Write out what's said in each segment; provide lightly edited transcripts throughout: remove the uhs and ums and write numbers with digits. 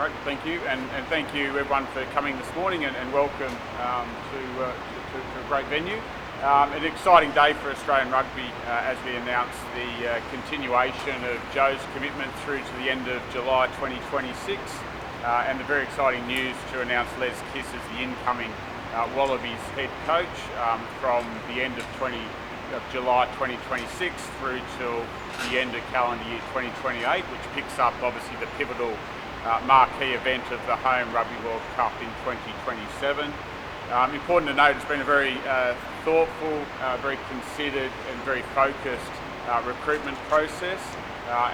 Great, thank you, and thank you everyone for coming this morning, and welcome to a great venue. An exciting day for Australian rugby as we announce the continuation of Joe's commitment through to the end of July 2026, and the very exciting news to announce Les Kiss as the incoming Wallabies head coach from the end of July 2026 through till the end of calendar year 2028, which picks up obviously the pivotal marquee event of the home Rugby World Cup in 2027. Important to note, it's been a very thoughtful, very considered and very focused recruitment process,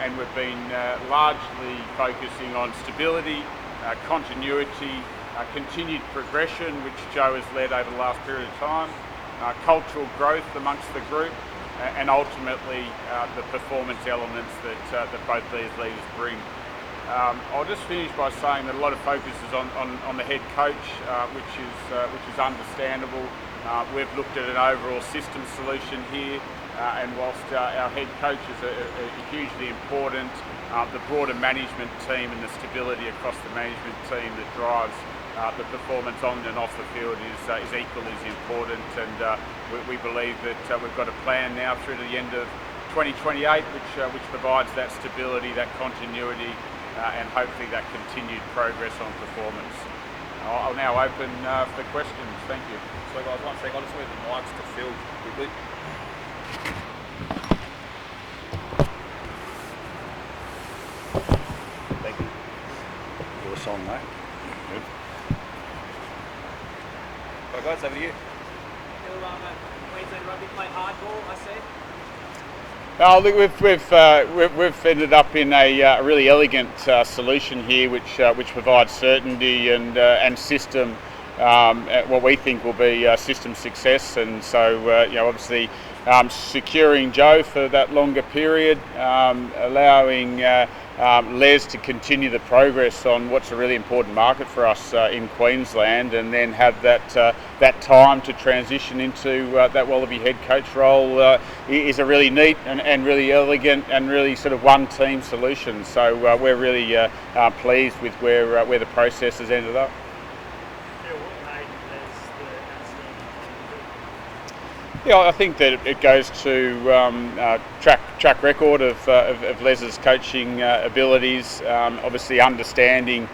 and we've been largely focusing on stability, continuity, continued progression, which Joe has led over the last period of time, cultural growth amongst the group, and ultimately the performance elements that both these leaders bring. I'll just finish by saying that a lot of focus is on the head coach, which is understandable. We've looked at an overall system solution here, and whilst our head coach is hugely important, the broader management team and the stability across the management team that drives the performance on and off the field is equally as important. And we believe that we've got a plan now through to the end of 2028, which provides that stability, that continuity, and hopefully that continued progress on performance. I'll now open for questions. Thank you. So guys, one sec, I'll just move the mics to Phil quickly. Thank you. Your song, mate. Good. Right guys, over to you. Queensland Rugby play hardball, I see. I think we've ended up in a really elegant solution here, which provides certainty and system, what we think will be system success. And so obviously securing Joe for that longer period, allowing Les to continue the progress on what's a really important market for us in Queensland, and then have that time to transition into that Wallaby head coach role is a really neat and really elegant and really sort of one team solution. So we're really pleased with where the process has ended up. Yeah, I think that it goes to track record of Les's coaching abilities. Obviously, understanding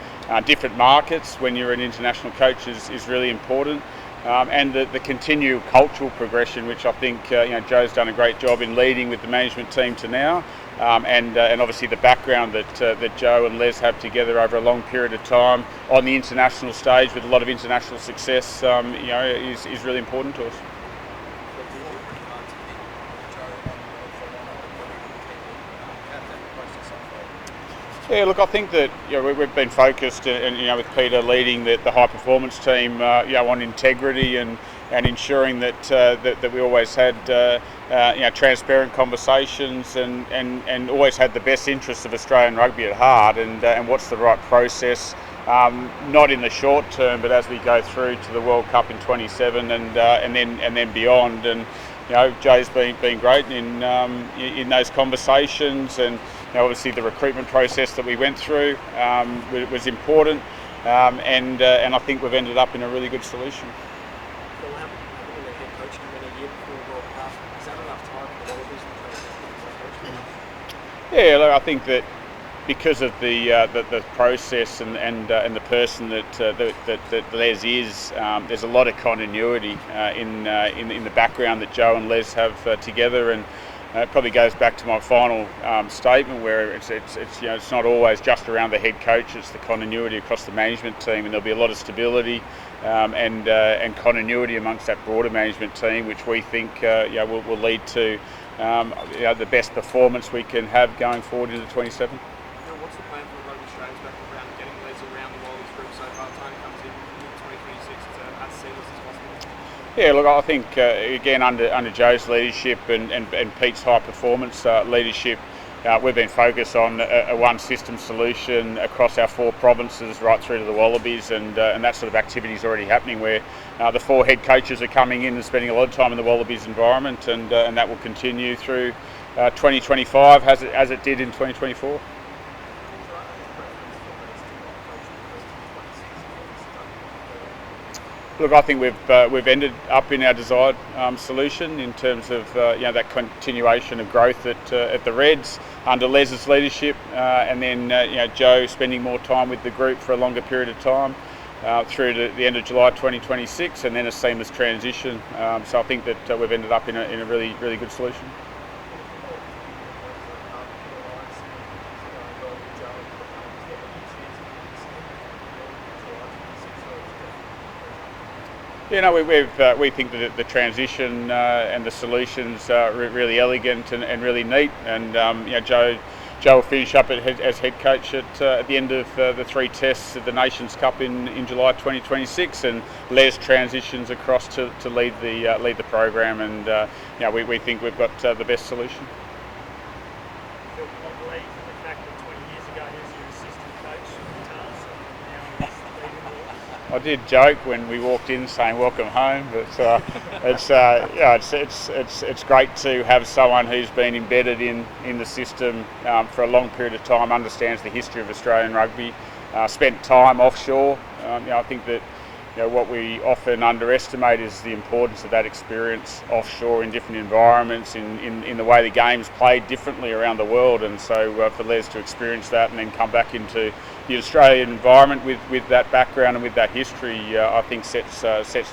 different markets when you're an international coach is really important, and the continued cultural progression, which I think Joe's done a great job in leading with the management team to now, and obviously the background that Joe and Les have together over a long period of time on the international stage with a lot of international success, is really important to us. Yeah, look, I think that we've been focused, and with Peter leading the high performance team, on integrity and ensuring that we always had transparent conversations and always had the best interests of Australian rugby at heart, and what's the right process, not in the short term, but as we go through to the World Cup in 27 and then beyond. And Joe's been great in those conversations, and obviously the recruitment process that we went through was important, and I think we've ended up in a really good solution. Well, having a head coach come in a year before the World Cup, is that enough time for the Wallabies to coach? Yeah, look, I think that because of the process and the person that Les is, there's a lot of continuity in the background that Joe and Les have together, and it probably goes back to my final statement, where it's not always just around the head coach; it's the continuity across the management team, and there'll be a lot of stability and continuity amongst that broader management team, which we think will lead to the best performance we can have going forward into 27. What's the plan for the Rugby Australians back around getting Les around the Wallabies group so by the time he comes in 2026 to as seamless as possible? Yeah, look, I think again under Joe's leadership and Pete's high performance leadership, we've been focused on a one system solution across our 4 provinces right through to the Wallabies, and that sort of activity is already happening, where the 4 head coaches are coming in and spending a lot of time in the Wallabies environment, and that will continue through 2025 as it did in 2024. Look, I think we've ended up in our desired solution in terms of that continuation of growth at the Reds under Les's leadership, and then Joe spending more time with the group for a longer period of time through to the end of July 2026, and then a seamless transition. So I think that we've ended up in a really good solution. We think that the transition and the solutions are really elegant and really neat, and Joe will finish up as head coach at the end of the 3 tests of the Nations Cup in July 2026, and Les transitions across to lead the program, and we think we've got the best solution. I did joke when we walked in saying welcome home, but it's great to have someone who's been embedded in the system for a long period of time, understands the history of Australian rugby, spent time offshore. I think that what we often underestimate is the importance of that experience offshore in different environments, in the way the game's played differently around the world, and so for Les to experience that and then come back into the Australian environment with that background and with that history, I think sets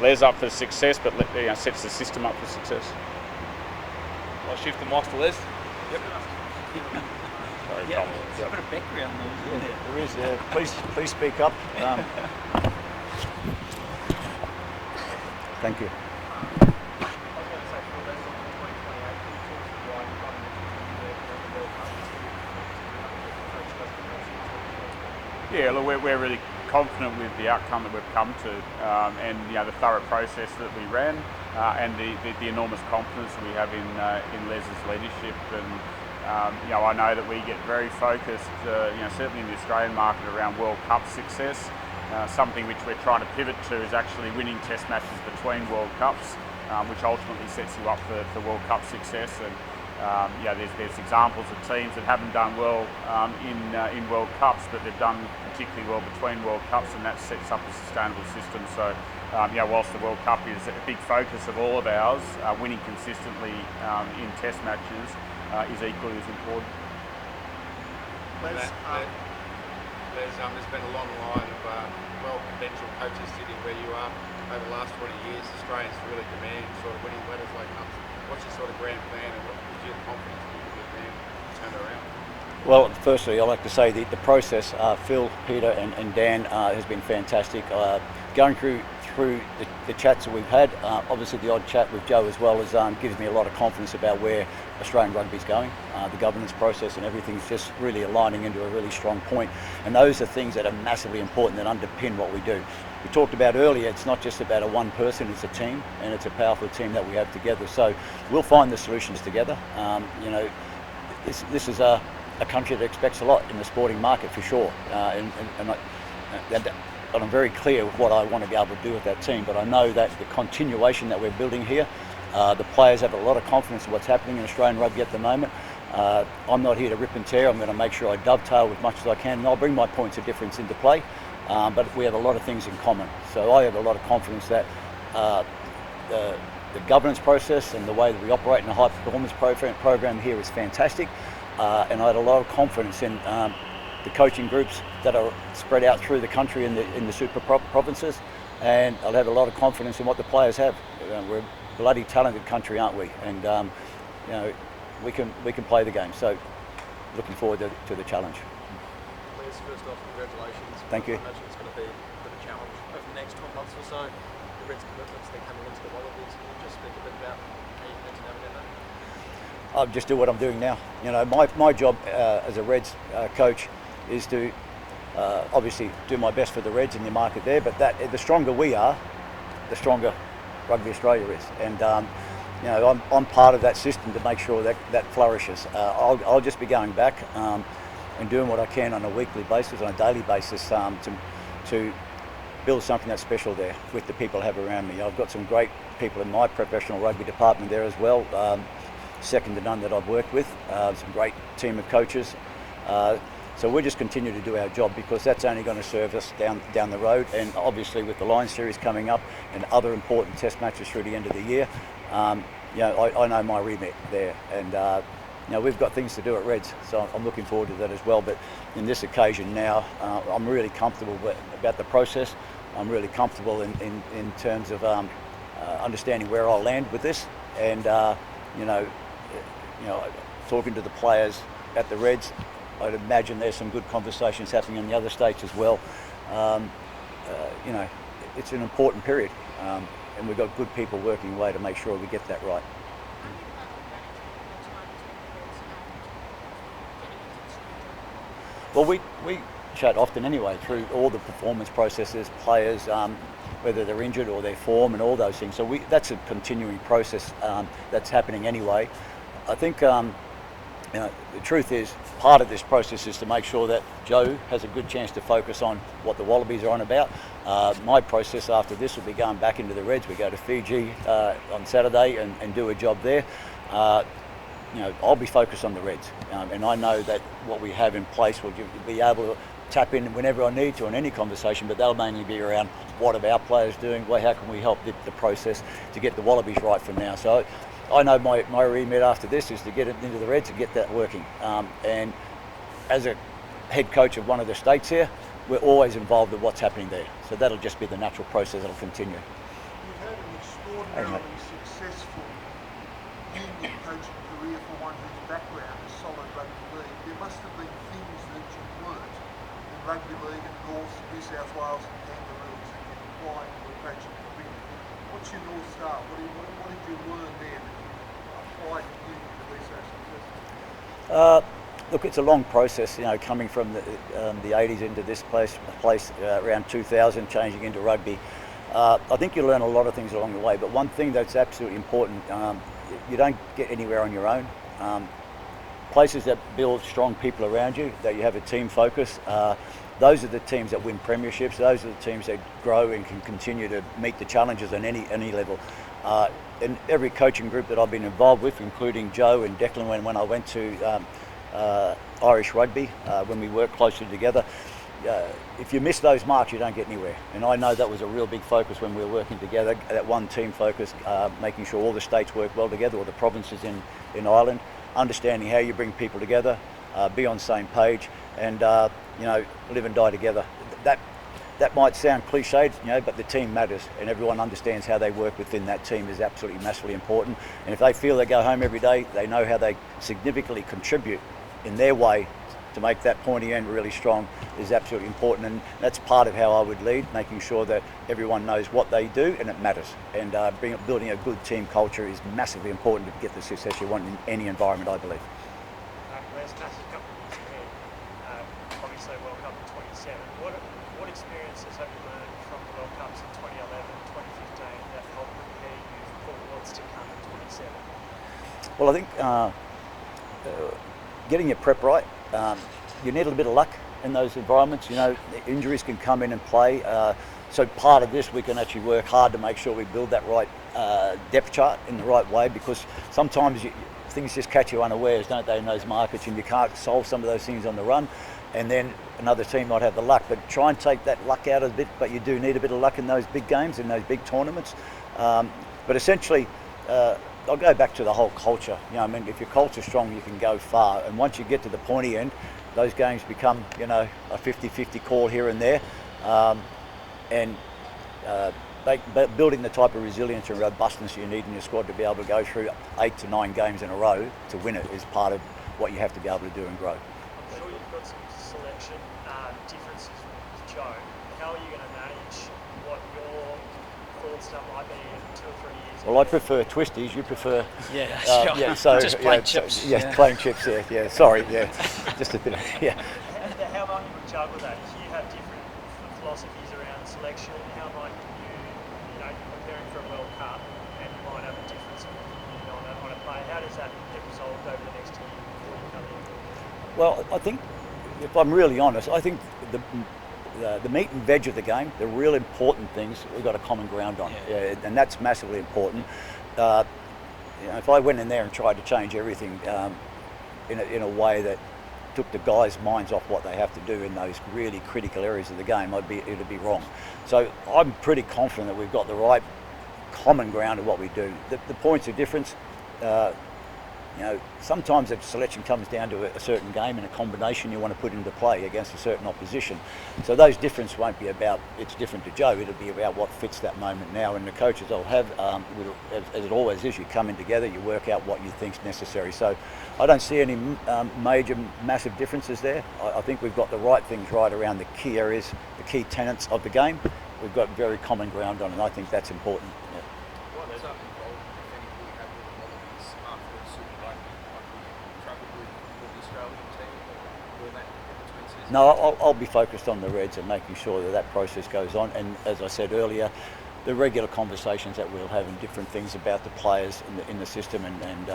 Les up for success, but sets the system up for success. I'll shift the mic to Les. Yep. Sorry, yeah, there's a bit of background noise, isn't there is. Please speak up. Thank you. Yeah, look, we're really confident with the outcome that we've come to, and the thorough process that we ran, and the enormous confidence that we have in Les's leadership. And I know that we get very focused, certainly in the Australian market, around World Cup success. Something which we're trying to pivot to is actually winning test matches between World Cups, which ultimately sets you up for World Cup success. And there's examples of teams that haven't done well in World Cups, but they've done particularly well between World Cups, and that sets up a sustainable system. So, whilst the World Cup is a big focus of all of ours, winning consistently in test matches is equally as important. There's been a long line of well-credentialed coaches sitting where you are over the last 20 years. Australians really demanding sort of winning letters like cups. What's your sort of grand plan, and what gives you the confidence that you can get there and turn it around? Well, firstly, I'd like to say the process, Phil, Peter and Dan has been fantastic. Going through the chats that we've had, obviously the odd chat with Joe as well, gives me a lot of confidence about where Australian rugby's going. The governance process and everything's just really aligning into a really strong point, and those are things that are massively important that underpin what we do. We talked about earlier, it's not just about a one person, it's a team, and it's a powerful team that we have together. So we'll find the solutions together. This is a country that expects a lot in the sporting market for sure, and I'm very clear with what I want to be able to do with that team, but I know that the continuation that we're building here, the players have a lot of confidence in what's happening in Australian rugby at the moment. I'm not here to rip and tear. I'm going to make sure I dovetail as much as I can, and I'll bring my points of difference into play, but we have a lot of things in common. So I have a lot of confidence that the governance process and the way that we operate in a high performance program here is fantastic, and I had a lot of confidence in the coaching groups that are spread out through the country in the super provinces, and I'll have a lot of confidence in what the players have. We're a bloody talented country, aren't we? And we can play the game. So looking forward to the challenge. Les, first off, congratulations. Thank you. I imagine it's going to be a bit of a challenge over the next 12 months or so. The Reds' commitments, they're coming into the Wallabies. Can you just speak a bit about how you need to navigate that? I'll just do what I'm doing now. My job as a Reds coach is to obviously do my best for the Reds in the market there, but the stronger we are, the stronger Rugby Australia is, and I'm part of that system to make sure that flourishes. I'll just be going back and doing what I can on a weekly basis, on a daily basis, to build something that's special there with the people I have around me. I've got some great people in my professional rugby department there as well, second to none that I've worked with, some great team of coaches. So we'll just continue to do our job, because that's only going to serve us down the road. And obviously with the Lions series coming up and other important test matches through the end of the year, I know my remit there, and we've got things to do at Reds, so I'm looking forward to that as well. But in this occasion now, I'm really comfortable about the process. I'm really comfortable in terms of understanding where I'll land with this, and talking to the players at the Reds. I'd imagine there's some good conversations happening in the other states as well. It's an important period, and we've got good people working away to make sure we get that right. Well, we chat often anyway through all the performance processes, players, whether they're injured or their form and all those things. So that's a continuing process that's happening anyway. I think the truth is, part of this process is to make sure that Joe has a good chance to focus on what the Wallabies are on about. My process after this will be going back into the Reds. We go to Fiji on Saturday and do a job there. I'll be focused on the Reds, and I know that what we have in place will be able to tap in whenever I need to on any conversation, but they'll mainly be around what are our players doing, how can we help the process to get the Wallabies right from now. So I know my remit after this is to get it into the Reds and get that working. And as a head coach of one of the states here, we're always involved with what's happening there. So that'll just be the natural process that'll continue. You've had an extraordinarily successful union coaching career for one whose background is solid rugby league. There must have been things that you learnt in rugby league in North, New South Wales and Kangaroos that you apply to your coaching career. What's your North Star? What did you learn there that you applied to union to be so successful? Look, it's a long process, coming from the 80s into this place around 2000, changing into rugby. I think you learn a lot of things along the way, but one thing that's absolutely important, you don't get anywhere on your own. Places that build strong people around you, that you have a team focus, those are the teams that win premierships. Those are the teams that grow and can continue to meet the challenges on any level. In every coaching group that I've been involved with, including Joe and Declan when I went to Irish Rugby, when we worked closely together, if you miss those marks, you don't get anywhere. And I know that was a real big focus when we were working together, that one team focus, making sure all the states work well together, or the provinces in Ireland, understanding how you bring people together, be on the same page, and live and die together. That might sound cliched, but the team matters, and everyone understands how they work within that team is absolutely massively important. And if they feel they go home every day, they know how they significantly contribute in their way to make that pointy end really strong is absolutely important. And that's part of how I would lead, making sure that everyone knows what they do and it matters. And building a good team culture is massively important to get the success you want in any environment, I believe. There's massive couple of years ahead. Obviously World Cup in 27. What experiences have you learned from the World Cups in 2011 and 2015 that help prepare you for what's to come in 27? Well, I think getting your prep right, you need a little bit of luck in those environments. Injuries can come in and play. So part of this, we can actually work hard to make sure we build that right depth chart in the right way, because sometimes things just catch you unawares, don't they, in those markets, and you can't solve some of those things on the run, and then another team might have the luck. But try and take that luck out a bit, but you do need a bit of luck in those big games, in those big tournaments. But essentially, I'll go back to the whole culture. If your culture's strong, you can go far. And once you get to the pointy end, those games become, a 50-50 call here and there. Building the type of resilience and robustness you need in your squad to be able to go through 8 to 9 games in a row to win it is part of what you have to be able to do and grow. I'm sure you've got some selection differences with Joe. How are you going to manage what your thoughts stuff might be in 2 or 3 years? Well, I prefer twisties. You prefer Just plain chips. Plain chips. Sorry. Just a bit. And how might you juggle that? If you have different philosophies around selection, how might you're preparing for a World Cup and you might have a difference on a play? How does that get resolved over the next 2 years before you come in? Well, I think, if I'm really honest, I think the meat and veg of the game, the real important things, we've got a common ground on, and that's massively important. If I went in there and tried to change everything in a way that took the guys' minds off what they have to do in those really critical areas of the game, it'd be wrong. So I'm pretty confident that we've got the right common ground of what we do. The points of difference, sometimes the selection comes down to a certain game and a combination you want to put into play against a certain opposition. So those differences won't be about it's different to Joe, it'll be about what fits that moment now. And the coaches will have, as it always is, you come in together, you work out what you think's necessary. So I don't see any major, massive differences there. I think we've got the right things right around the key areas, the key tenets of the game. We've got very common ground on, and I think that's important. Yeah. What involvement, if any, will you have with the Wallabies after the Super Rugby? Like, will you travel with the Australian team, or will that in between seasons? No, I'll be focused on the Reds and making sure that process goes on. And as I said earlier, the regular conversations that we'll have in different things about the players in the system and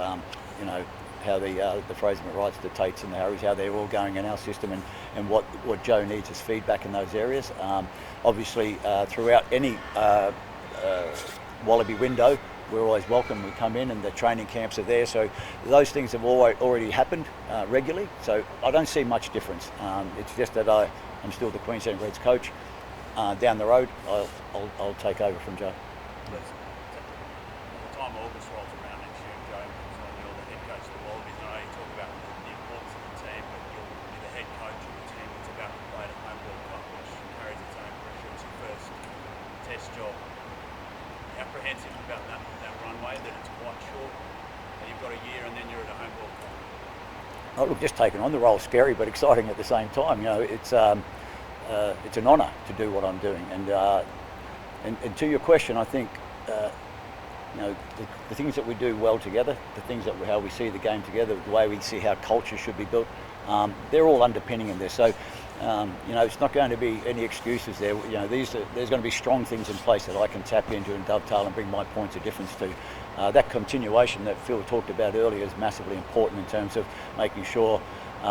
how the Fraser McWrights, the Tates and the Harrys, how they're all going in our system and what Joe needs as feedback in those areas. Obviously, throughout any Wallaby window, we're always welcome. We come in and the training camps are there. So those things have already happened regularly. So I don't see much difference. It's just that I'm still the Queensland Reds coach. Down the road, I'll take over from Joe. By the time August rolls around next year, Joe, you're the head coach of the Wallabies. I know you talk about the importance of the team, but you'll be the head coach of the team that's about to play at a home World Cup, which carries its own pressure. It's your first test job. Apprehensive about that runway, that it's quite short, that you've got a year and then you're at a home World Cup. Oh, look, just taking on the role, scary but exciting at the same time. It's an honour to do what I'm doing. And to your question, I think the things that we do well together, the things that how we see the game together, the way we see how culture should be built, they're all underpinning in this. So it's not going to be any excuses there. There's going to be strong things in place that I can tap into and dovetail and bring my points of difference to. That continuation that Phil talked about earlier is massively important in terms of making sure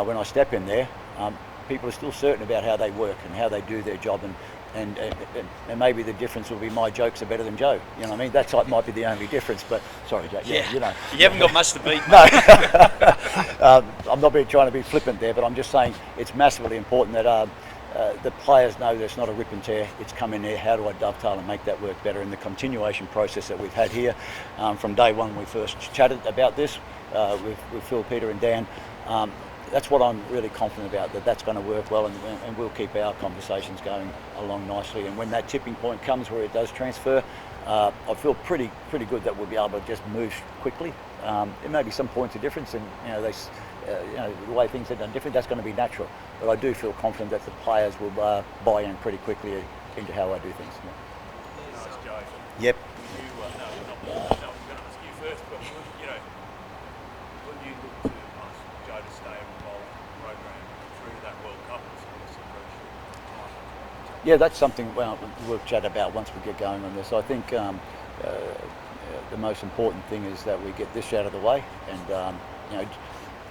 when I step in there, people are still certain about how they work and how they do their job, and maybe the difference will be my jokes are better than Joe. You know what I mean? That might be the only difference. But sorry, Joe. Yeah. You haven't got much to beat. No, I'm not trying to be flippant there, but I'm just saying it's massively important that the players know that it's not a rip and tear. It's come in there. How do I dovetail and make that work better? In the continuation process that we've had here from day one, when we first chatted about this with Phil, Peter, and Dan. That's what I'm really confident about, that's going to work well, and we'll keep our conversations going along nicely. And when that tipping point comes where it does transfer, I feel pretty good that we'll be able to just move quickly. There may be some points of difference, and the way things are done different. That's going to be natural, but I do feel confident that the players will buy in pretty quickly into how I do things. Yeah. Nice, Joe. Yep. I'm going to ask you first, but when you look to ask Joe to stay involved in the program through to that World Cup, it's obviously very short time. Yeah, that's something we'll chat about once we get going on this. I think the most important thing is that we get this out of the way, and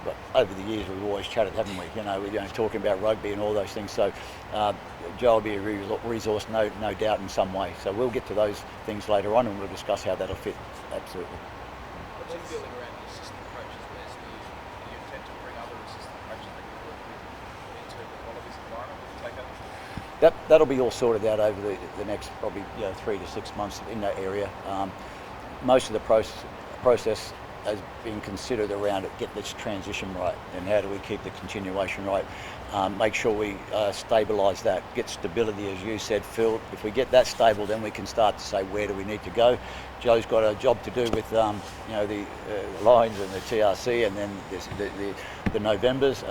but over the years we've always chatted, haven't we? Talking about rugby and all those things. So Joe will be a resource, no doubt, in some way. So we'll get to those things later on, and we'll discuss how that'll fit. Absolutely. What's your feeling around the assistant coaches, Les? Do you intend to bring other assistant coaches that you work with into the Wallabies environment? Will you take up? That'll be all sorted out over the next probably 3 to 6 months in that area. Most of the process has been considered around get this transition right, and how do we keep the continuation right. Make sure we stabilise that, get stability, as you said, Phil. If we get that stable, then we can start to say where do we need to go. Joe's got a job to do with the Lions and the TRC, and then the Novembers.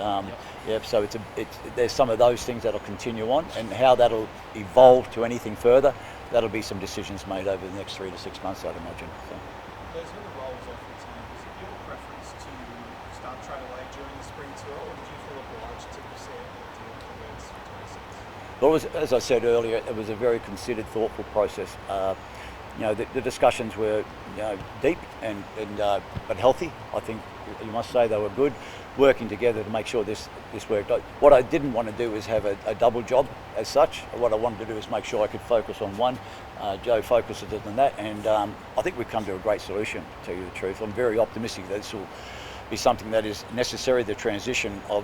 So there's some of those things that'll continue on, and how that'll evolve to anything further, that'll be some decisions made over the next 3 to 6 months, I'd imagine. So. There's been the roles off the team. Was it your preference to start training late during the spring tour, or did you feel obliged to proceed to the Reds for 26? Well, as I said earlier, it was a very considered, thoughtful process. The discussions were deep and but healthy. I think you must say they were good, working together to make sure this worked. What I didn't want to do is have a double job as such. What I wanted to do is make sure I could focus on one. Joe focuses on that, and I think we've come to a great solution, to tell you the truth. I'm very optimistic that this will be something that is necessary, the transition of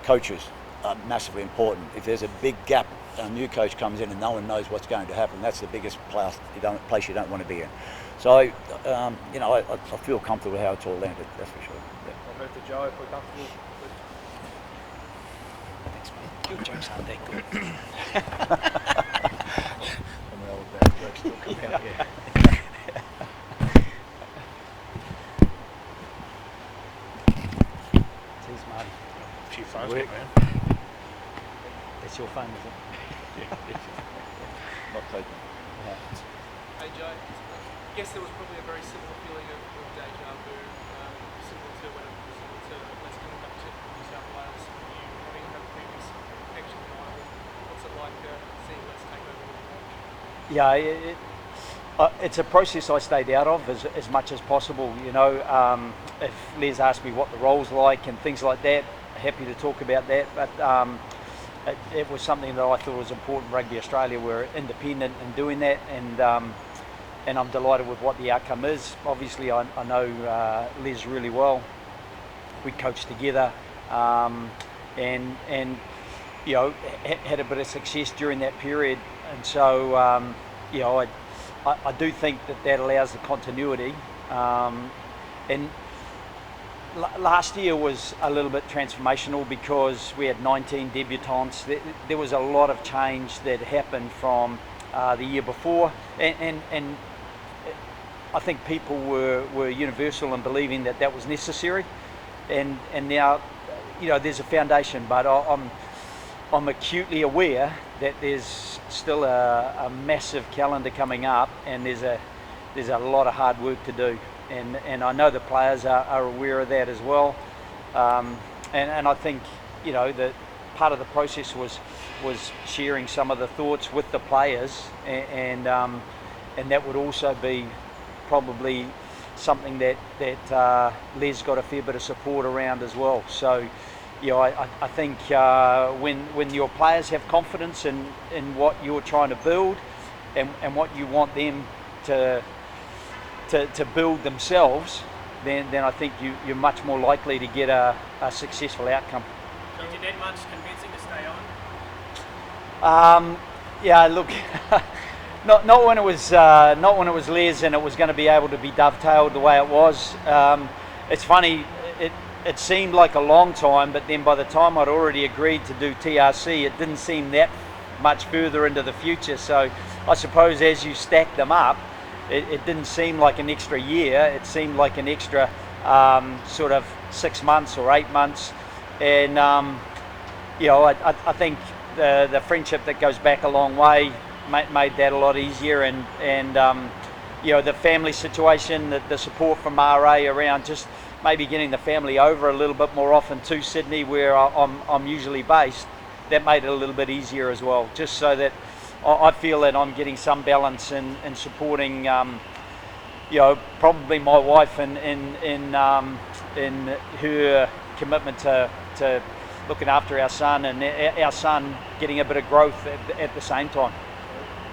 coaches are massively important. If there's a big gap, a new coach comes in and no one knows what's going to happen, that's the biggest place you don't want to be in. So, you know, I feel comfortable with how it's all landed, that's for sure. Yeah. I'll move to Joe if we're comfortable. Thanks, mate. Your jokes aren't that good. Well, bad jokes still come out, yeah. Cheers, Marty. A few phones, Work. man. That's your phone, is it? Not taken. Hey Joe, I guess there was probably a very similar feeling of deja vu, similar to when it was let's come back to New South Wales, you having had a previous action rival. What's it like seeing Let's take over the coach? Yeah, it's a process I stayed out of as much as possible. You know, if Les asked me what the role's like and things like that, happy to talk about that. But it was something that I thought was important. Rugby Australia were independent in doing that, and I'm delighted with what the outcome is. Obviously, I know Les really well. We coached together, and you know, had a bit of success during that period, and so you know, I do think that allows the continuity. And last year was a little bit transformational because we had 19 debutants. There was a lot of change that happened from the year before, and I think people were universal in believing that was necessary. And now, you know, there's a foundation, but I'm acutely aware that there's still a massive calendar coming up, and there's a lot of hard work to do. And I know the players are aware of that as well, and I think, you know, that part of the process was sharing some of the thoughts with the players, and that would also be probably something that Les got a fair bit of support around as well. So, you know, I think when your players have confidence in what you're trying to build and what you want them to build themselves, then I think you're much more likely to get a successful outcome. Did you need much convincing to stay on? Yeah, look, not when it was Les and it was going to be able to be dovetailed the way it was. It's funny, it seemed like a long time, but then by the time I'd already agreed to do TRC, it didn't seem that much further into the future. So I suppose as you stack them up, it didn't seem like an extra year. It seemed like an extra sort of 6 months or 8 months. And you know, I think the friendship that goes back a long way made that a lot easier. And you know, the family situation, the support from RA around just maybe getting the family over a little bit more often to Sydney, where I'm usually based, that made it a little bit easier as well. Just so that I feel that I'm getting some balance in supporting, you know, probably my wife in her commitment to looking after our son, and our son getting a bit of growth at the same time.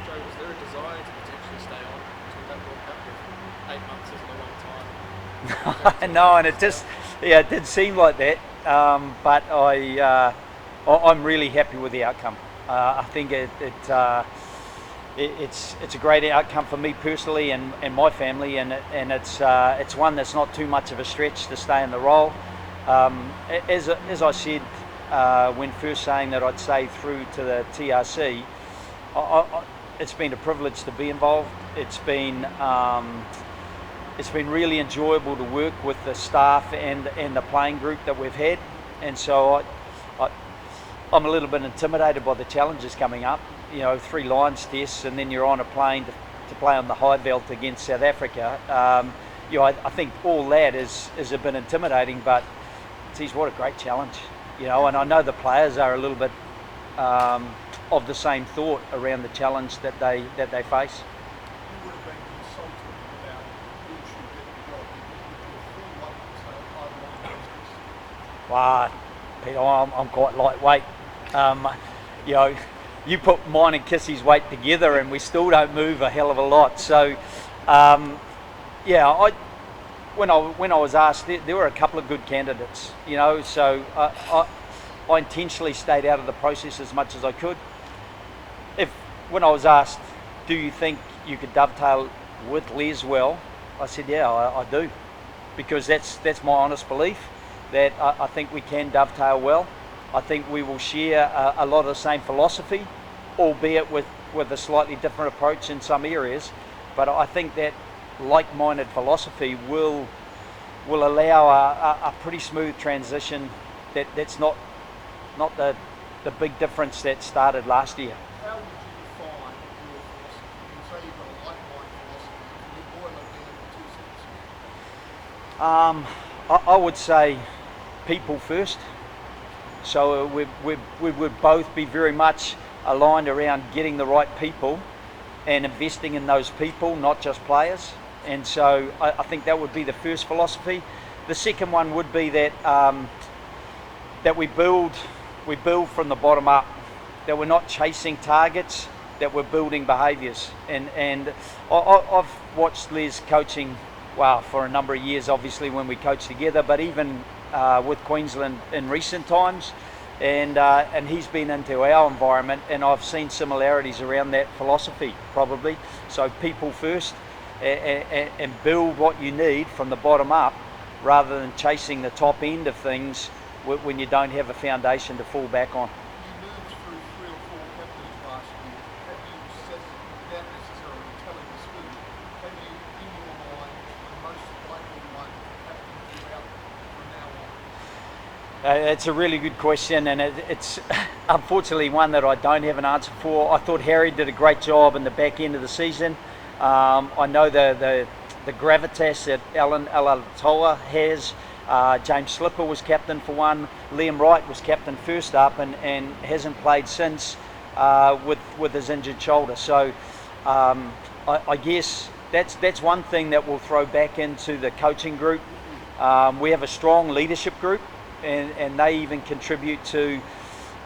Joe, was there a desire to potentially stay on to that World Cup? If 8 months isn't a long time. No, and it did seem like that, but I'm really happy with the outcome. I think it's a great outcome for me personally and my family, and it's one that's not too much of a stretch to stay in the role. As I said when first saying that I'd stay through to the TRC, it's been a privilege to be involved. It's been really enjoyable to work with the staff and the playing group that we've had, and so I'm a little bit intimidated by the challenges coming up. You know, 3 Lions tests, and then you're on a plane to play on the high veld against South Africa. You know, I think all that is a bit intimidating, but geez, what a great challenge. You know, and I know the players are a little bit of the same thought around the challenge that they face. You would have been consulted about who should get the job. Would you feel like Wow, Peter, I'm quite lightweight. You know, you put mine and Kissy's weight together and we still don't move a hell of a lot. So, yeah, when I was asked, there were a couple of good candidates, you know, so I intentionally stayed out of the process as much as I could. When I was asked, do you think you could dovetail with Les well, I said, yeah, I do, because that's my honest belief that I think we can dovetail well. I think we will share a lot of the same philosophy, albeit with a slightly different approach in some areas. But I think that like-minded philosophy will allow a pretty smooth transition. That's not the big difference that started last year. How would you define your philosophy? You say you've got a like-minded philosophy. Can you boil it down to 2 sentences? I would say people first. So we would both be very much aligned around getting the right people and investing in those people, not just players. And so I think that would be the first philosophy. The second one would be that that we build from the bottom up, that we're not chasing targets, that we're building behaviours. And I've watched Les coaching, well, for a number of years, obviously, when we coached together, but even with Queensland in recent times. And he's been into our environment, and I've seen similarities around that philosophy, probably. So people first, and build what you need from the bottom up, rather than chasing the top end of things when you don't have a foundation to fall back on. You moved through 3 or 4 captains last year. Have you set, without necessarily telling us who, have you, in your mind, the most likely one captain throughout from now on? It's a really good question, and it's unfortunately one that I don't have an answer for. I thought Harry did a great job in the back end of the season. I know the gravitas that Alan Alatoa has. James Slipper was captain for one. Liam Wright was captain first up and hasn't played since with his injured shoulder. So I guess that's one thing that we'll throw back into the coaching group. We have a strong leadership group, and they even contribute to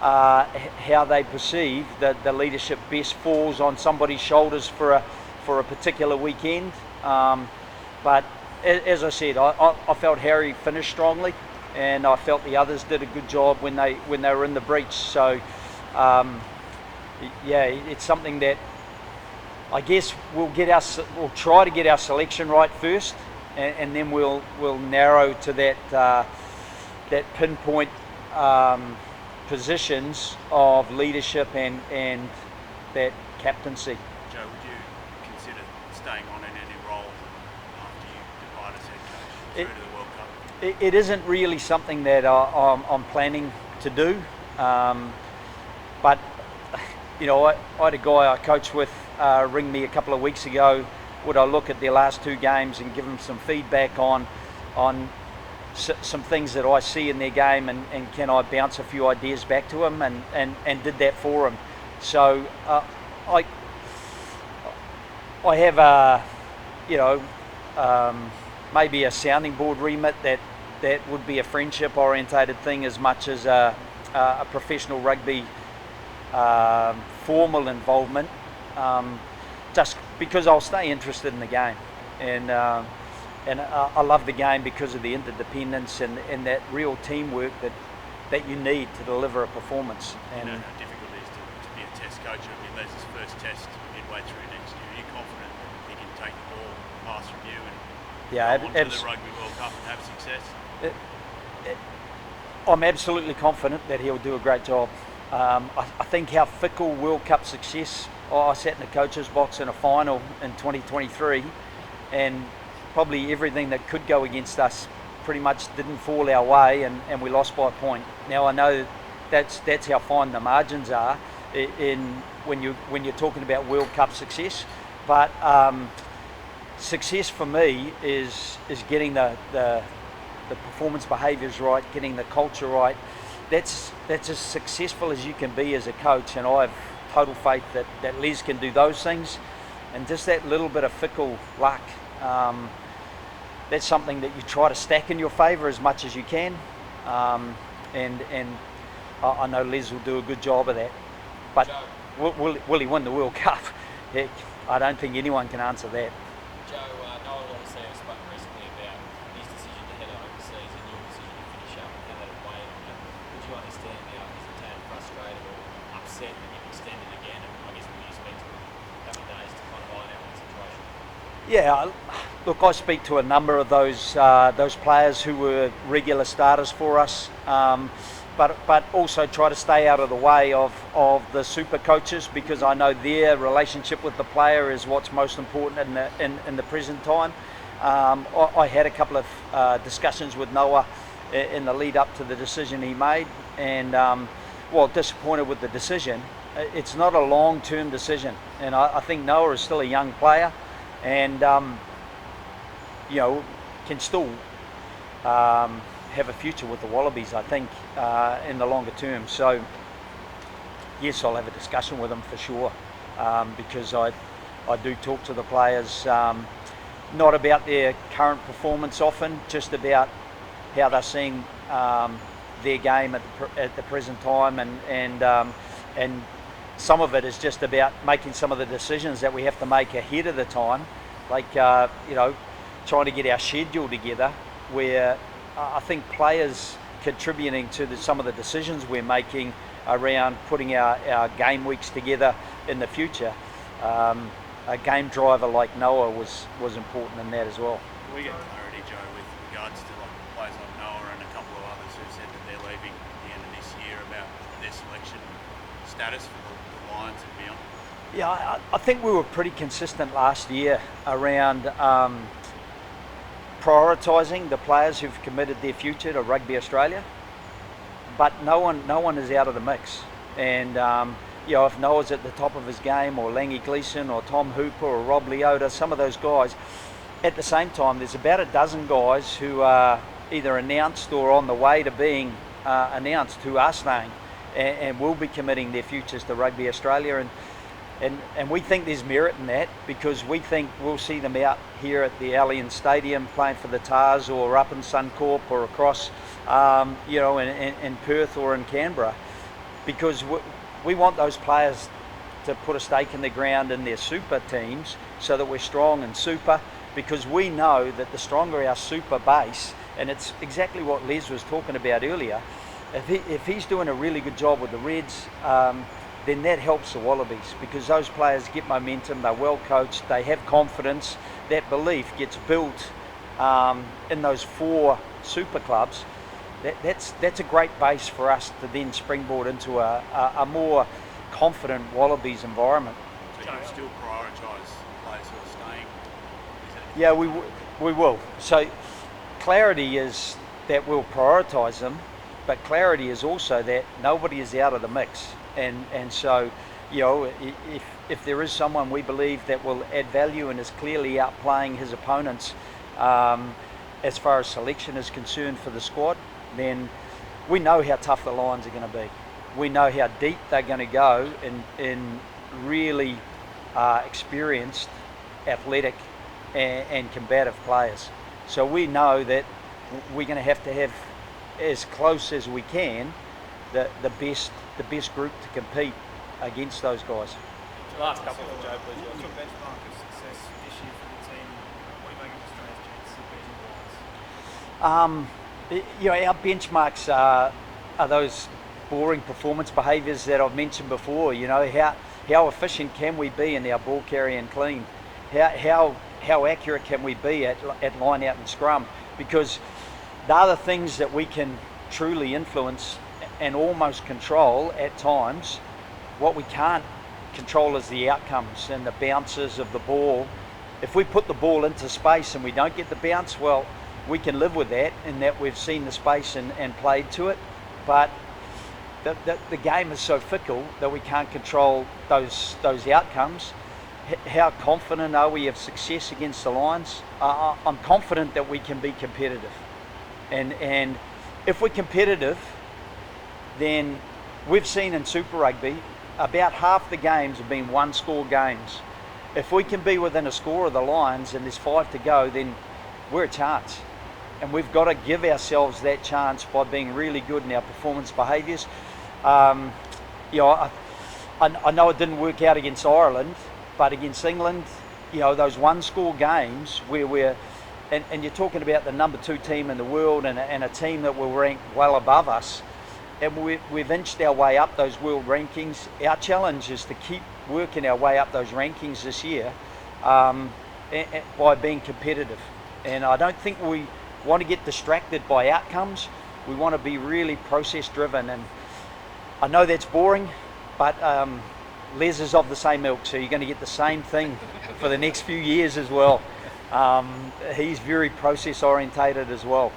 how they perceive that the leadership best falls on somebody's shoulders for a particular weekend. But as I said, I felt Harry finished strongly, and I felt the others did a good job when they were in the breach. So yeah, it's something that I guess we'll try to get our selection right first, and then we'll narrow to that pinpoint positions of leadership and that captaincy. Joe, would you consider staying on in any role after you depart as head coach through to the World Cup? It isn't really something that I'm planning to do, but you know, I had a guy I coached with ring me a couple of weeks ago. Would I look at their last 2 games and give them some feedback on some things that I see in their game, and can I bounce a few ideas back to them, and did that for them. So I have maybe a sounding board remit that would be a friendship orientated thing as much as a professional rugby formal involvement, just because I'll stay interested in the game, and I love the game because of the interdependence and that real teamwork that you need to deliver a performance. And you know how difficult it is to be a test coach. I mean, there's his first test midway through next year. Are you confident that he can take the ball, pass from you, and go on to the Rugby World Cup and have success? I'm absolutely confident that he'll do a great job. I think how fickle World Cup success. I sat in the coach's box in a final in 2023, and probably everything that could go against us pretty much didn't fall our way, and we lost by a point. Now I know that's how fine the margins are when you're talking about World Cup success, but success for me is getting the performance behaviours right, getting the culture right. That's as successful as you can be as a coach, and I have total faith that Les can do those things, and just that little bit of fickle luck. That's something that you try to stack in your favour as much as you can, and I know Les will do a good job of that. But will he win the World Cup? Heck, I don't think anyone can answer that. Joe, Noel obviously spoke recently about his decision to head overseas and your decision to finish up and how that weighed on it. Would you understand now Yeah, look, I speak to a number of those players who were regular starters for us, but also try to stay out of the way of the super coaches, because I know their relationship with the player is what's most important in the present time. I had a couple of discussions with Noah in the lead up to the decision he made, and disappointed with the decision. It's not a long-term decision, and I think Noah is still a young player, and can still have a future with the Wallabies, I think, in the longer term. So yes, I'll have a discussion with him for sure, because I do talk to the players, not about their current performance often, just about how they're seeing their game at the present time, and some of it is just about making some of the decisions that we have to make ahead of the time, like trying to get our schedule together, where I think players contributing to some of the decisions we're making around putting our game weeks together in the future. A game driver like Noah was important in that as well. Can we get clarity, Joe, with regards to like players like Noah and a couple of others who said that they're leaving at the end of this year, about their selection status for the Lions and beyond? Yeah, I think we were pretty consistent last year around prioritising the players who've committed their future to Rugby Australia, but no one is out of the mix. And if Noah's at the top of his game, or Langy Gleeson, or Tom Hooper, or Rob Leota, some of those guys, at the same time, there's about a dozen guys who are either announced or on the way to being announced who are staying and will be committing their futures to Rugby Australia. And we think there's merit in that, because we think we'll see them out here at the Allianz Stadium playing for the Tars, or up in Suncorp, or across, in Perth or in Canberra, because we want those players to put a stake in the ground in their super teams, so that we're strong in super, because we know that the stronger our super base, and it's exactly what Les was talking about earlier, if he's doing a really good job with the Reds, then that helps the Wallabies, because those players get momentum, they're well coached, they have confidence, that belief gets built in those 4 super clubs. That's a great base for us to then springboard into a more confident Wallabies environment. So you still prioritise players who are staying? Yeah, we will. So clarity is that we'll prioritise them, but clarity is also that nobody is out of the mix. And so, if there is someone we believe that will add value and is clearly outplaying his opponents as far as selection is concerned for the squad, then we know how tough the Lions are going to be. We know how deep they're going to go in really experienced, athletic and combative players. So we know that we're going to have as close as we can the best group to compete against those guys. Last couple for Joe, please. What's your benchmark of success this year for the team? What do you make of Australia's chances of beating the Lions? Our benchmarks are those boring performance behaviours that I've mentioned before. How efficient can we be in our ball carry and clean? How accurate can we be at line out and scrum? Because the other things that we can truly influence and almost control at times, what we can't control is the outcomes and the bounces of the ball. If we put the ball into space and we don't get the bounce, well, we can live with that, in that we've seen the space and played to it. But the game is so fickle that we can't control those outcomes. How confident are we of success against the Lions? I'm confident that we can be competitive. And if we're competitive, then we've seen in Super Rugby, about half the games have been 1-score games. If we can be within a score of the Lions and there's 5 to go, then we're a chance. And we've got to give ourselves that chance by being really good in our performance behaviours. I know it didn't work out against Ireland, but against England, those 1-score games where and you're talking about the number 2 team in the world and a team that will rank well above us, and we've inched our way up those world rankings. Our challenge is to keep working our way up those rankings this year, by being competitive. And I don't think we want to get distracted by outcomes. We want to be really process driven. And I know that's boring, but Les is of the same ilk, so you're going to get the same thing for the next few years as well. He's very process orientated as well.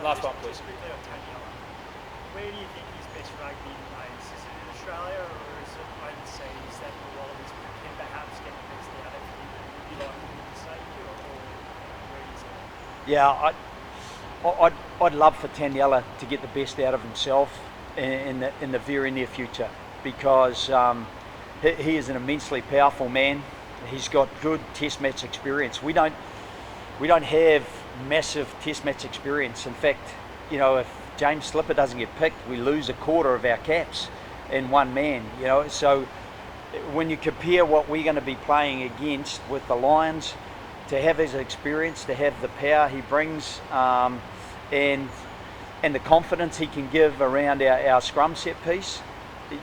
Last one, please. Where do you think his best rugby plays? Is it in Australia or is it overseas that the Wallabies can perhaps get the best out of him? Would you like him to say or where is it? Yeah, I'd love for Taniela to get the best out of himself in the very near future, because he is an immensely powerful man. He's got good test match experience. We don't have massive test match experience. In fact, if James Slipper doesn't get picked, we lose a quarter of our caps in one man. So when you compare what we're going to be playing against with the Lions, to have his experience, to have the power he brings, and the confidence he can give around our scrum set piece,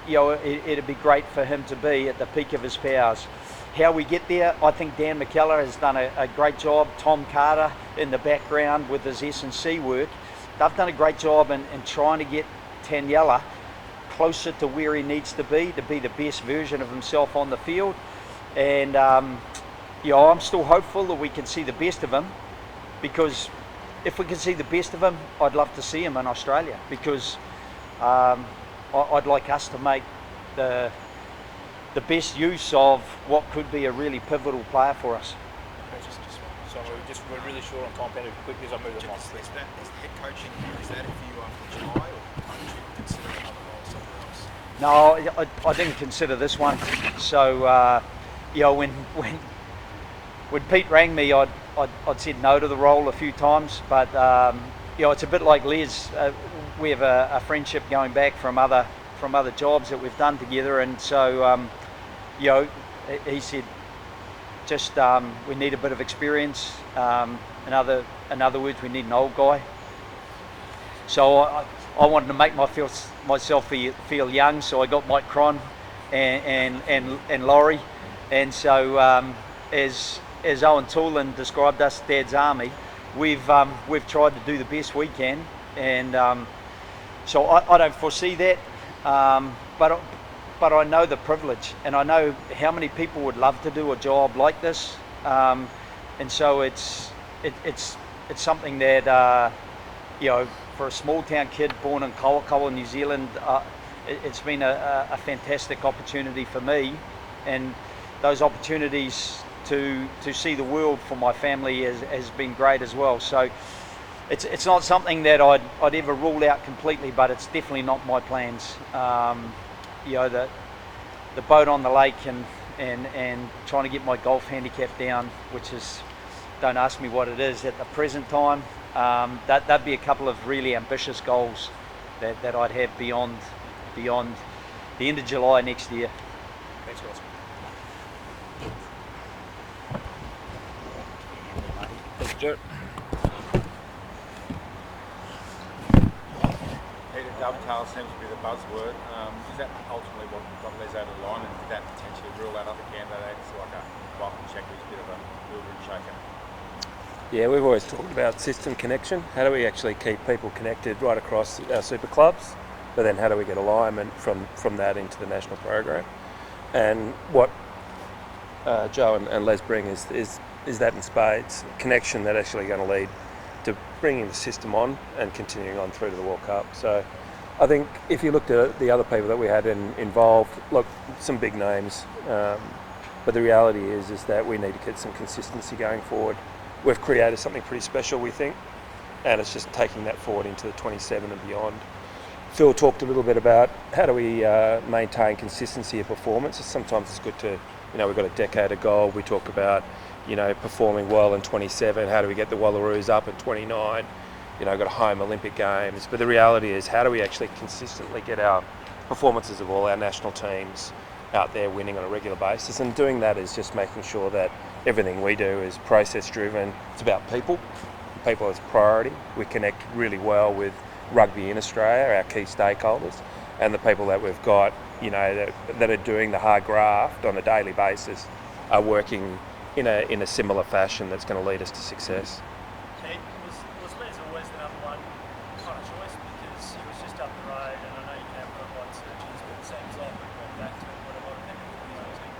it'd be great for him to be at the peak of his powers. How we get there, I think Dan McKellar has done a great job. Tom Carter in the background with his S&C work, they've done a great job in trying to get Taniela closer to where he needs to be the best version of himself on the field. And I'm still hopeful that we can see the best of him, because if we can see the best of him, I'd love to see him in Australia, because I'd like us to make the best use of what could be a really pivotal player for us. So we're really short on time, Peter. Quickly as I move them on. Is head coaching, is that for you after July, or would you consider another role somewhere else? No, I didn't consider this one. So, when Pete rang me, I'd said no to the role a few times, but it's a bit like Les. We have a friendship going back from other jobs that we've done together, and so he said, just we need a bit of experience. In other words, we need an old guy. So I wanted to make myself feel young, so I got Mike Cron and Laurie, and so as Owen Toolan described us, Dad's Army, we've tried to do the best we can, and so I don't foresee that, but I know the privilege, and I know how many people would love to do a job like this, and so it's something that for a small town kid born in Kawakoa, New Zealand, it's been a fantastic opportunity for me, and those opportunities to see the world for my family has been great as well. So it's not something that I'd ever rule out completely, but it's definitely not my plans. The boat on the lake and trying to get my golf handicap down, which is, don't ask me what it is at the present time. That'd be a couple of really ambitious goals that I'd have beyond the end of July next year. Thanks, guys. Thanks, Joe. Peter, dovetail seems to be the buzzword. Is that ultimately what got Les over the line, and did that potentially rule out other candidates like a Waugh check, who's a bit of a mover and shaker? Yeah, we've always talked about system connection. How do we actually keep people connected right across our super clubs? But then how do we get alignment from that into the national program? And what Joe and Les bring is that in spades, connection that actually going to lead to bringing the system on and continuing on through to the World Cup. So I think if you looked at the other people that we had involved, look, some big names, but the reality is that we need to get some consistency going forward. We've created something pretty special, we think, and it's just taking that forward into the 27 and beyond. Phil talked a little bit about how do we maintain consistency of performance. Sometimes it's good to, we've got a decade of gold. We talk about, performing well in 27. How do we get the Wallaroos up at 29? Got a home Olympic Games. But the reality is, how do we actually consistently get our performances of all our national teams out there winning on a regular basis? And doing that is just making sure that everything we do is process driven. It's about people. People is priority. We connect really well with rugby in Australia, our key stakeholders, and the people that we've got, that are doing the hard graft on a daily basis are working in a similar fashion that's going to lead us to success. Pete, was Les always the number one kind of choice because he was just up the road, and I know you can have worldwide searches, but it seems like we've gone back to what a lot of people thought he was going to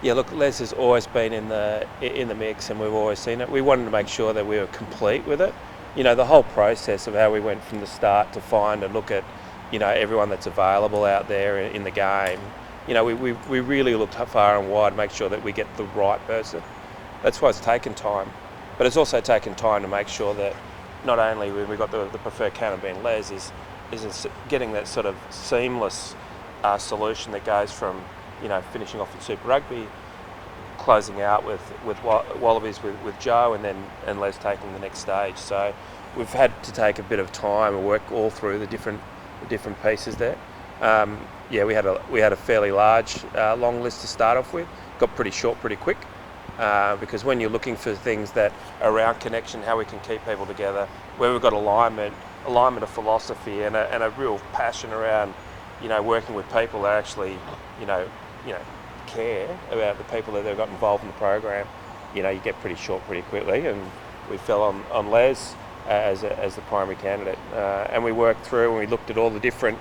be. Yeah, look, Les has always been in the mix, and we've always seen it. We wanted to make sure that we were complete with it. You know, the whole process of how we went from the start to find and look at, you know, everyone that's available out there in the game. You know, we really looked far and wide to make sure that we get the right person. That's why it's taken time. But it's also taken time to make sure that not only when we got the preferred candidate being Les, is getting that sort of seamless solution that goes from, you know, finishing off at Super Rugby, closing out with Wallabies with Joe, and Les taking the next stage. So we've had to take a bit of time and work all through the different pieces there. Yeah, we had a fairly large, long list to start off with. Got pretty short pretty quick, because when you're looking for things that are around connection, how we can keep people together, where we've got alignment of philosophy, and a real passion around, you know, working with people that actually, you know, care about the people that they've got involved in the program. You know, you get pretty short pretty quickly, and we fell on Les as the primary candidate, and we worked through and we looked at all the different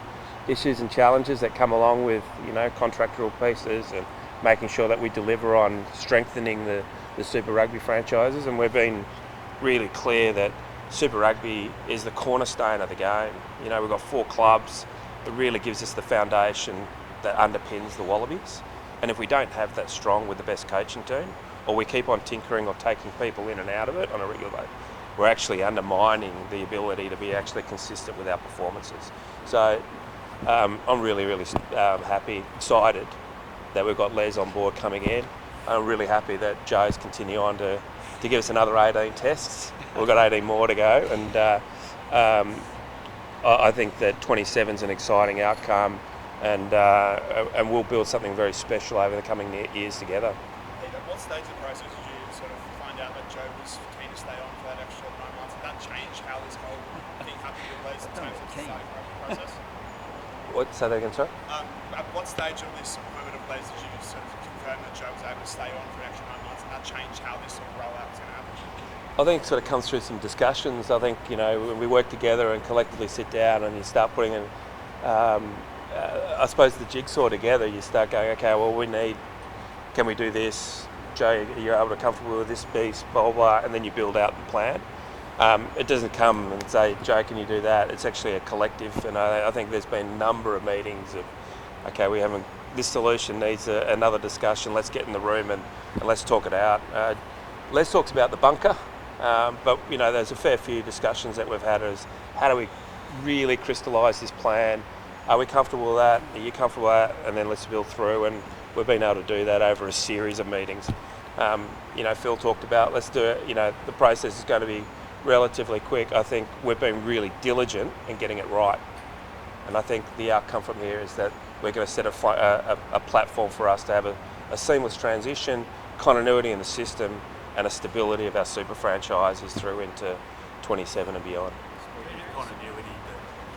issues and challenges that come along with, you know, contractual pieces and making sure that we deliver on strengthening the Super Rugby franchises. And we've been really clear that Super Rugby is the cornerstone of the game. You know, we've got 4 clubs. It really gives us the foundation that underpins the Wallabies. And if we don't have that strong with the best coaching team, or we keep on tinkering or taking people in and out of it on a regular basis, we're actually undermining the ability to be actually consistent with our performances. So I'm really happy, excited that we've got Les on board coming in. I'm really happy that Joe's continue on to give us another 18 tests. We've got 18 more to go, and I think that 27 is an exciting outcome, and we'll build something very special over the coming years together. At what stage of the process did you sort of find out that Joe was keen to stay on for that extra 9 months? Did that change how this whole thing happened with Les in terms of the starting process? What? Say that again, sorry? At what stage of this appointment of Les did you sort of confirm that Joe was able to stay on for an extra 9 months, and that changed how this sort of rollout was going to happen? I think it sort of comes through some discussions. I think, you know, when we work together and collectively sit down and you start putting in, I suppose, the jigsaw together, you start going, okay, well, can we do this? Joe, you're able to comfortable with this piece, blah, blah, blah, and then you build out the plan. It doesn't come and say, Joe, can you do that? It's actually a collective, and I think there's been a number of meetings of, okay, this solution needs another discussion, let's get in the room and let's talk it out. Les talks about the bunker, but, you know, there's a fair few discussions that we've had as how do we really crystallise this plan? Are we comfortable with that? Are you comfortable with that? And then let's build through, and we've been able to do that over a series of meetings. You know, Phil talked about, let's do it, you know, the process is going to be relatively quick. I think we've been really diligent in getting it right, and I think the outcome from here is that we're going to set a platform for us to have a seamless transition, continuity in the system, and a stability of our super franchises through into 27 and beyond. Speaking of continuity,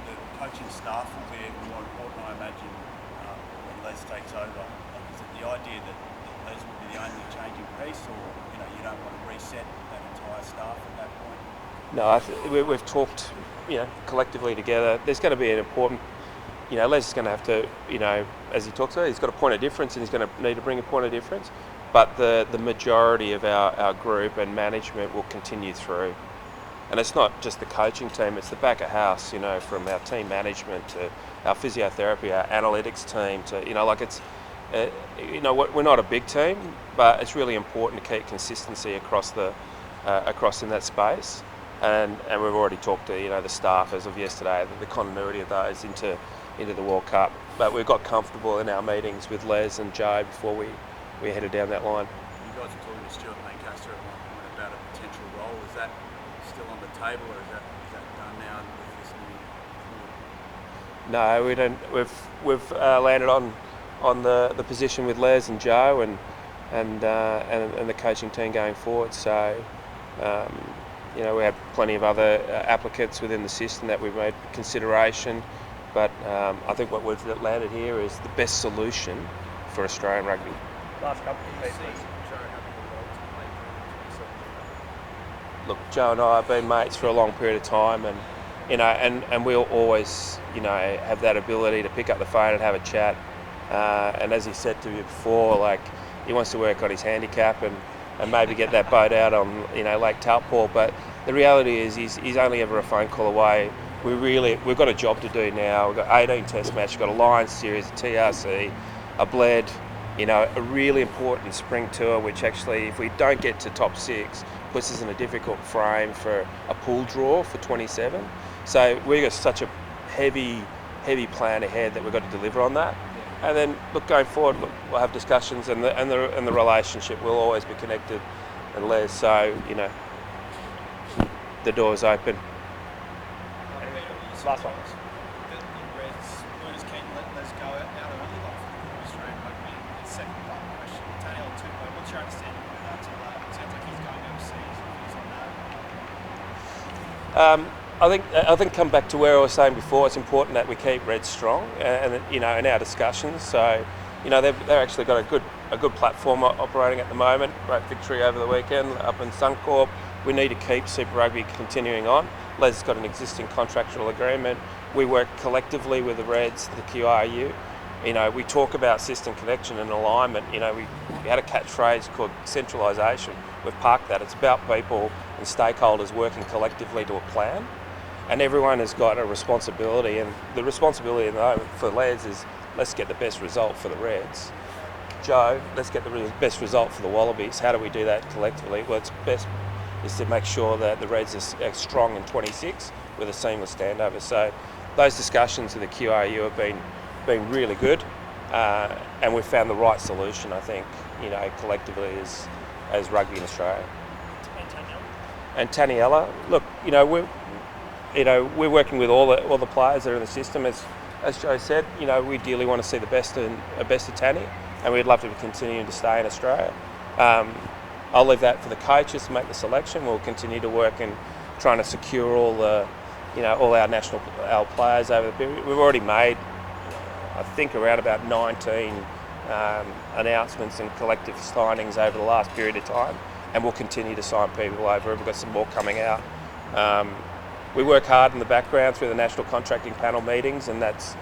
the coaching staff will be even more important, I imagine, when Les takes over. Like, is it the idea that Les will be the only changing piece, or, you know, you don't want to reset that entire staff at that point? No, we've talked, you know, collectively together. There's going to be an important, you know, Les is going to have to, you know, as he talks about, he's got a point of difference, and he's going to need to bring a point of difference. But the majority of our group and management will continue through. And it's not just the coaching team, it's the back of house, you know, from our team management to our physiotherapy, our analytics team to, you know, like it's, you know, we're not a big team, but it's really important to keep consistency across in that space. And we've already talked to, you know, the staff as of yesterday, the continuity of those into the World Cup. But we've got comfortable in our meetings with Les and Joe before we headed down that line. You guys were talking to Stuart Lancaster at one point about a potential role. Is that still on the table, or is that done now with this new? No, we don't. We've landed on the position with Les and Joe and the coaching team going forward. So, you know, we have plenty of other applicants within the system that we've made consideration, but I think what we've landed here is the best solution for Australian rugby. Last couple of pieces. Joe, look, Joe and I have been mates for a long period of time, and and we'll always have that ability to pick up the phone and have a chat. And as he said to you before, like he wants to work on his handicap and maybe get that boat out on Lake Taupo. But the reality is he's only ever a phone call away. We've got a job to do now. We've got 18 test matches, we've got a Lions series, a TRC, a Bled, a really important spring tour, which actually, if we don't get to top 6, puts us in a difficult frame for a pool draw for 27. So we've got such a heavy plan ahead that we've got to deliver on that. And then look, going forward, we'll have discussions, and the relationship will always be connected. And Les, so the door's open. Last one. The Reds weren't as keen to let Les go out early, like for Australian rugby. The second part of the question, Daniel Tupou, what's your understanding of that? It sounds like he's going overseas. Views on that? I think come back to where I was saying before. It's important that we keep Reds strong, and in our discussions. So, they've actually got a good platform operating at the moment. Great victory over the weekend up in Suncorp. We need to keep Super Rugby continuing on. Les has got an existing contractual agreement. We work collectively with the Reds, the QRU. We talk about system connection and alignment. We had a catchphrase called centralisation. We've parked that. It's about people and stakeholders working collectively to a plan. And everyone has got a responsibility. And the responsibility at the moment for Les is let's get the best result for the Reds. Joe, let's get the best result for the Wallabies. How do we do that collectively? Well, it's best is to make sure that the Reds are strong in 26 with a seamless standover. So those discussions with the QRU have been really good, and we've found the right solution, I think, collectively as rugby in Australia. And Taniela, look, we're working with all the players that are in the system. As Joe said, we ideally want to see the best of Tani, and we'd love to be continuing to stay in Australia. I'll leave that for the coaches to make the selection. We'll continue to work in trying to secure all our players over the period. We've already made, I think, around about 19 announcements and collective signings over the last period of time, and we'll continue to sign people over. We've got some more coming out. We work hard in the background through the National Contracting Panel meetings, and that's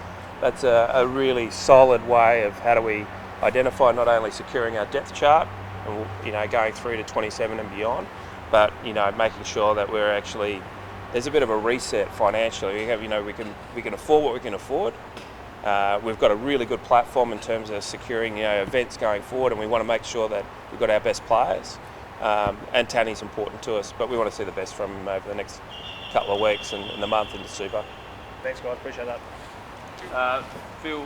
a really solid way of how do we identify not only securing our depth chart and going through to 27 and beyond, but making sure that we're actually there's a bit of a reset financially. We can afford what we can afford. We've got a really good platform in terms of securing events going forward, and we want to make sure that we've got our best players. And Tanny's important to us, but we want to see the best from him over the next couple of weeks and the month into Super. Thanks, guys. Appreciate that. Phil,